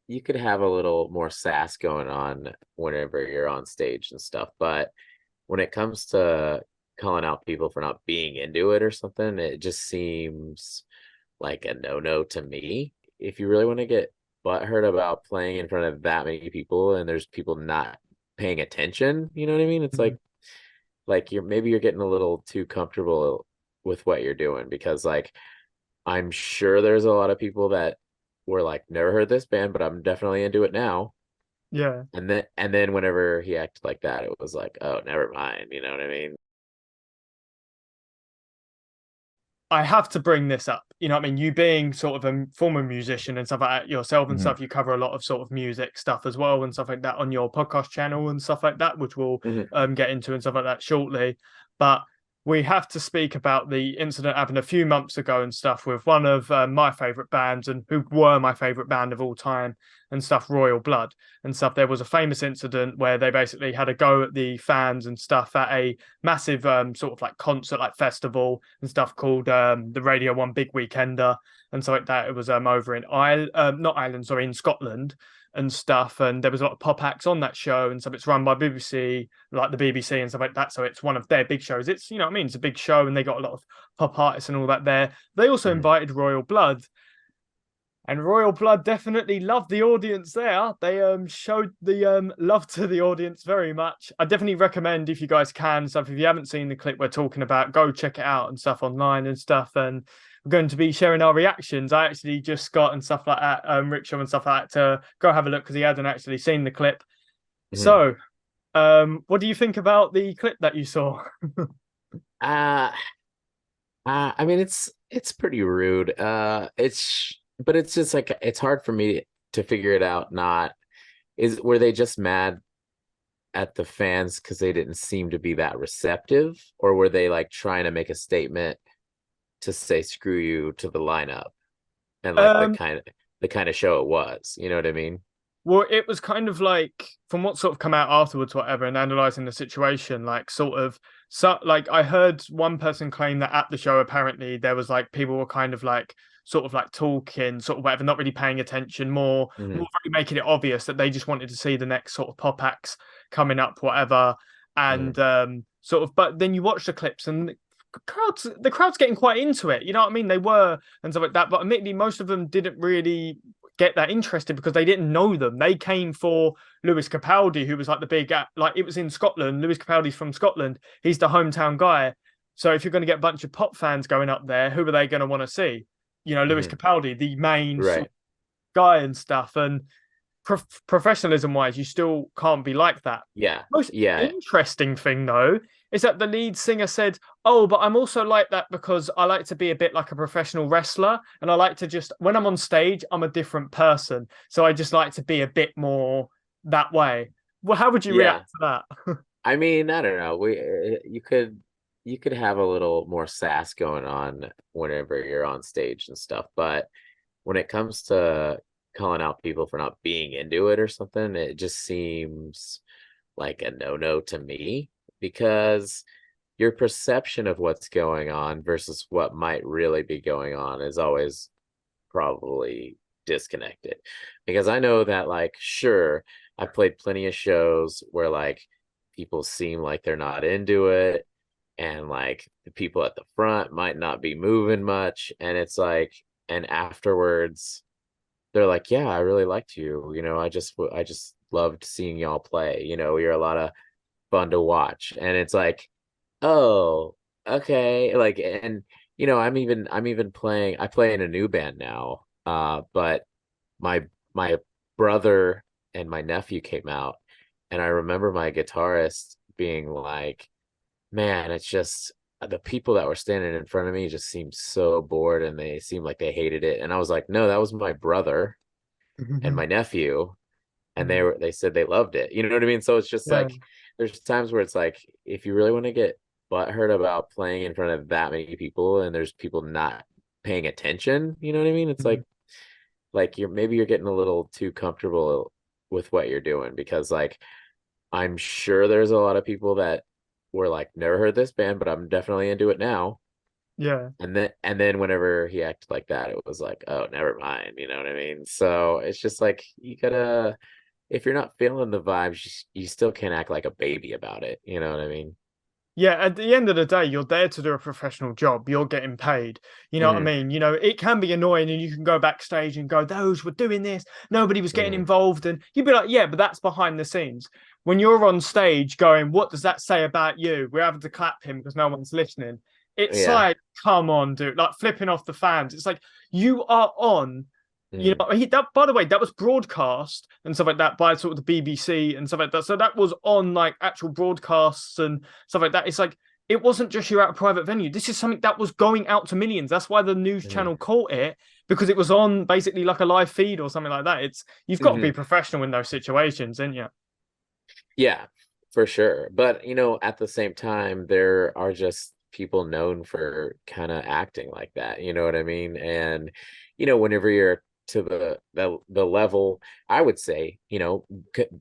you could have a little more sass going on whenever you're on stage and stuff, but when it comes to calling out people for not being into it or something, it just seems like a no-no to me. If you really want to get butthurt about playing in front of that many people and there's people not paying attention, you know what I mean? It's Mhm. like you're getting a little too comfortable with what you're doing because like I'm sure there's a lot of people that were like never heard this band, but I'm definitely into it now. Yeah. And then whenever he acted like that, it was like, oh, never mind. You know what I mean? I have to bring this up. You know what I mean? You being sort of a former musician and stuff like that yourself and Mhm. stuff, you cover a lot of sort of music stuff as well and stuff like that on your podcast channel and stuff like that, which we'll Mhm. get into and stuff like that shortly. But we have to speak about the incident happened a few months ago and stuff with one of my favorite bands and who were my favorite band of all time and stuff, Royal Blood and stuff. There was a famous incident where they basically had a go at the fans and stuff at a massive sort of like concert, like festival and stuff called the Radio One Big Weekender and so like that. It was over in not Ireland, sorry, in Scotland and stuff. And there was a lot of pop acts on that show and stuff. It's run by BBC, like the BBC and stuff like that. So it's one of their big shows. It's, you know what I mean? It's a big show and they got a lot of pop artists and all that there. They also Mhm. invited Royal Blood, and Royal Blood definitely loved the audience there. They showed the love to the audience very much. I definitely recommend if you guys can stuff. If you haven't seen the clip we're talking about, go check it out and stuff online and stuff. And we're going to be sharing our reactions. I actually just got and stuff like that, Rickshaw and stuff like that to go have a look because he hadn't actually seen the clip. Mhm. So, what do you think about the clip that you saw? Uh, I mean, it's pretty rude. But it's just like it's hard for me to figure it out. Not is were they just mad at the fans because they didn't seem to be that receptive, or were they like trying to make a statement to say screw you to the lineup and like Um, the kind of show it was? You know what I mean? Well, it was kind of like from what sort of come out afterwards, whatever, and analyzing the situation, like sort of so like I heard one person claim that at the show apparently there was like people were kind of like sort of like talking, sort of whatever, not really paying attention, more Hmm. really making it obvious that they just wanted to see the next sort of pop acts coming up, whatever. Hmm. And sort of but then you watch the clips and the crowd's getting quite into it. You know what I mean? They were and stuff like that, but admittedly, most of them didn't really get that interested because they didn't know them. They came for Lewis Capaldi, who was like the big, like it was in Scotland. Lewis Capaldi's from Scotland. He's the hometown guy. So if you're going to get a bunch of pop fans going up there, who are they going to want to see? You know, Lewis Hmm. Capaldi, the main sort Right. of guy and stuff. And professionalism wise, you still can't be like that. Yeah. Most Yeah. interesting thing though is that the lead singer said, "Oh, but I'm also like that because I like to be a bit like a professional wrestler, and I like to just when I'm on stage, I'm a different person. So I just like to be a bit more that way." Well, how would you react Yeah. to that? I mean, I don't know. You could have a little more sass going on whenever you're on stage and stuff, but when it comes to calling out people for not being into it or something, it just seems like a no-no to me because your perception of what's going on versus what might really be going on is always probably disconnected. Because I know that, like, sure, I've played plenty of shows where like people seem like they're not into it, and like the people at the front might not be moving much, and it's like, and afterwards they're like, yeah, I really liked you, I just loved seeing y'all play, you're a lot of fun to watch. And it's like, oh, okay. Like, and I'm even playing, I play in a new band now. But my brother and my nephew came out, and I remember my guitarist being like, man, it's just the people that were standing in front of me just seemed so bored, and they seemed like they hated it. And I was like, no, that was my brother and my nephew, and they said they loved it. You know what I mean? So it's just Yeah. like there's times where it's like if you really want to get butthurt about playing in front of that many people and there's people not paying attention, you know what I mean? It's like you're getting a little too comfortable with what you're doing because like I'm sure there's a lot of people that were like never heard this band, but I'm definitely into it now. Yeah. And then whenever he acted like that, it was like, oh, never mind, you know what I mean? So it's just like you gotta, if you're not feeling the vibes, you still can't act like a baby about it, you know what I mean? Yeah, at the end of the day, you're there to do a professional job. You're getting paid. You know what I Hmm. mean? It can be annoying and you can go backstage and go, those were doing this, nobody was getting Hmm. involved. And you'd be like, yeah, but that's behind the scenes. When you're on stage going, what does that say about you? We're having to clap him because no one's listening. It's Yeah. like, come on, dude, like flipping off the fans. It's like you are on. Mm. That, by the way, that was broadcast and stuff like that by sort of the BBC and stuff like that. So that was on like actual broadcasts and stuff like that. It's like it wasn't just you're at a private venue. This is something that was going out to millions. That's why the news Hmm. channel caught it because it was on basically like a live feed or something like that. It's you've got to be Hmm. professional in those situations, ain't you? Yeah, for sure. But at the same time, there are just people known for kind of acting like that. You know what I mean? And whenever you're to the level, I would say,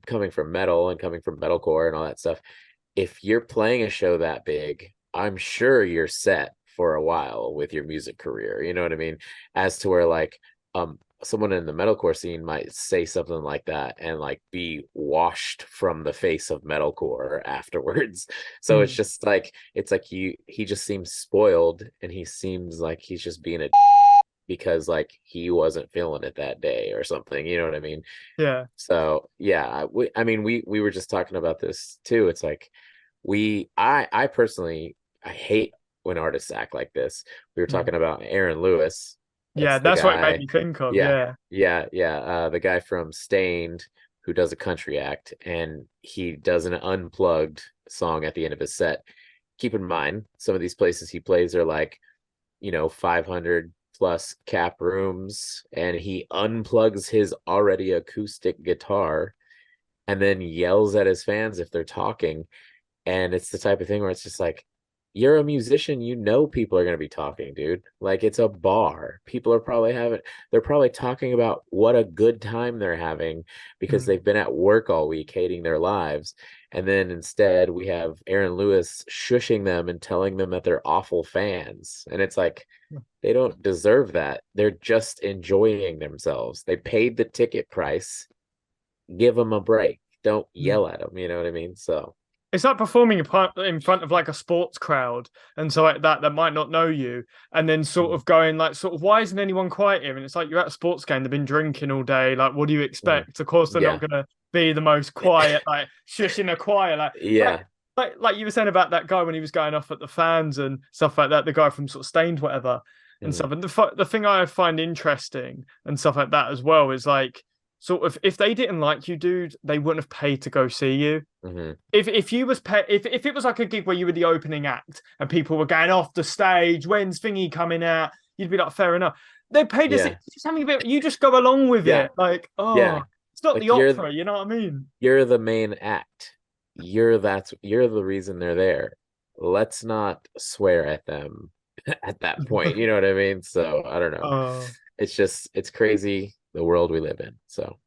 coming from metal and coming from metalcore and all that stuff, if you're playing a show that big, I'm sure you're set for a while with your music career. You know what I mean? As to where like someone in the metalcore scene might say something like that and like be washed from the face of metalcore afterwards. So it's Mm. just like he just seems spoiled and he seems like he's just being a because like he wasn't feeling it that day or something. You know what I mean? Yeah. So yeah, I mean we were just talking about this too. It's like I personally I hate when artists act like this. We were Mm. talking about Aaron Lewis. Yeah, That's the that's what it made guy. me think of. Yeah, Yeah. yeah. The guy from Stained who does a country act and he does an unplugged song at the end of his set. Keep in mind, some of these places he plays are like 500 plus cap rooms, and he unplugs his already acoustic guitar and then yells at his fans if they're talking. And it's the type of thing where it's just like, you're a musician, people are going to be talking, dude. Like it's a bar. People are probably they're probably talking about what a good time they're having because Mm. they've been at work all week hating their lives. And then instead we have Aaron Lewis shushing them and telling them that they're awful fans. And it's like, they don't deserve that. They're just enjoying themselves. They paid the ticket price. Give them a break. Don't Mm. yell at them. You know what I mean? So, It's like performing in front of like a sports crowd and so like that might not know you, and then sort mhm, of going like, sort of, why isn't anyone quiet here? And it's like you're at a sports game, they've been drinking all day. Like, what do you mhm. expect? Of course, they're not Yeah. gonna be the most quiet, like shushing a choir, like Yeah. like you were saying about that guy when he was going off at the fans and stuff like that. The guy from sort of Stained, whatever, and Mhm, stuff. And the thing I find interesting and stuff like that as well is like, sort of, if they didn't like you, dude, they wouldn't have paid to go see you. mhm. If you was if it was like a gig where you were the opening act and people were going off the stage, when's thingy coming out, you'd be like, fair enough. They paid us, Yeah. it's something a bit, you just go along with Yeah. it, like, oh, Yeah. it's not the Like you're opera, you know what I mean? you're the main act. You're the reason they're there. Let's not swear at them at that point. You know what I mean? So I don't know. Oh, It's crazy the world we live in. So